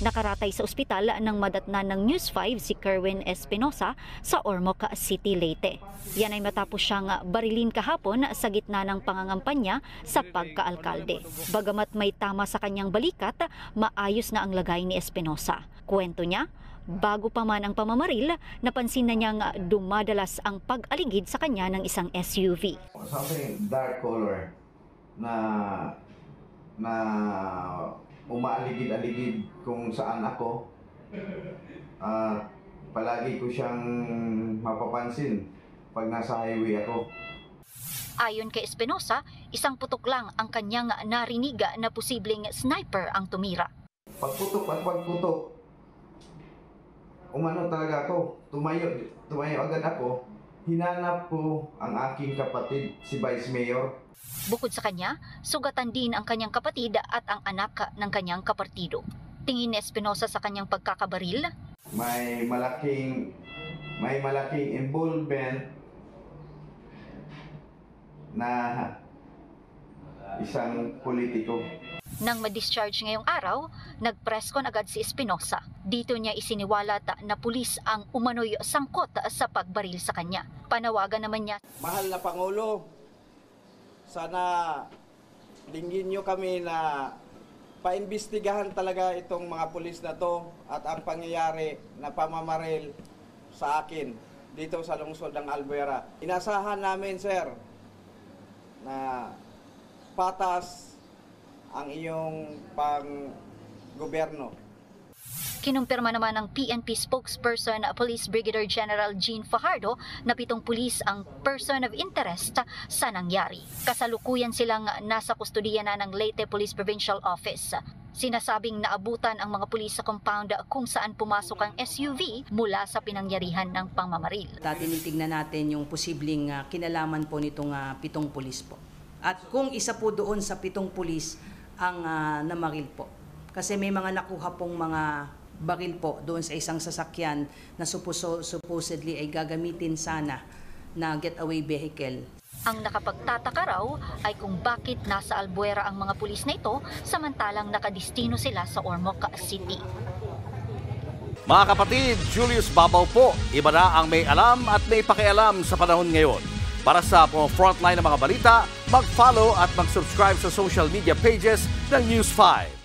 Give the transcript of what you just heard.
Nakaratay sa ospital ng madatnan ng News 5 si Kerwin Espinosa sa Ormoc City, Leyte. Yan ay matapos siyang barilin kahapon sa gitna ng pangangampanya sa pagkaalkalde. Bagamat may tama sa kanyang balikat, maayos na ang lagay ni Espinosa. Kwento niya, bago pa man ang pamamaril, napansin na niyang dumadalas ang pag-aligid sa kanya ng isang SUV. Something dark color na umaaligid-aligid kung saan ako. Palagi ko siyang mapapansin pag nasa highway ako. Ayon kay Espinosa, isang putok lang ang kanyang narinig na posibleng sniper ang tumira. Pagputok, umano talaga ako. Tumayo agad ako. Hinanap ko ang aking kapatid, si Vice Mayor. Bukod sa kanya, sugatan din ang kanyang kapatid at ang anak ng kanyang kapartido. Tingin ni Espinosa sa kanyang pagkakabaril, May malaking involvement na isang politiko. Nang ma-discharge ngayong araw, nag-presscon agad si Espinosa. Dito niya isiniwalat na pulis ang umano'y sangkot sa pagbaril sa kanya. Panawagan naman niya, Mahal na Pangulo, sana dinggin nyo kami na paimbestigahan talaga itong mga pulis na to at ang pangyayari na pamamaril sa akin dito sa lungsod ng Albuera. Inasahan namin, sir, na patas ang iyong pang-gobyerno. kinumpirma naman ng PNP spokesperson Police Brigadier General Jean Fajardo na 7 pulis ang person of interest sa nangyari. Kasalukuyan silang nasa kustudiya na ng Leyte Police Provincial Office. Sinasabing naabutan ang mga pulis sa compound kung saan pumasok ang SUV mula sa pinangyarihan ng pangmamaril. Tinitignan natin yung posibleng kinalaman po nitong 7 pulis po. At kung isa po doon sa 7 pulis ang namaril po. Kasi may mga nakuha pong mga baril po doon sa isang sasakyan na supposedly ay gagamitin sana na getaway vehicle. Ang nakapagtataka raw ay kung bakit nasa Albuera ang mga pulis na ito samantalang nakadistino sila sa Ormoc City. Mga kapatid, Julius Babaw po. Iba na ang may alam at may pakialam sa panahon ngayon. Para sa frontline ng mga balita, mag-follow at mag-subscribe sa social media pages ng News 5.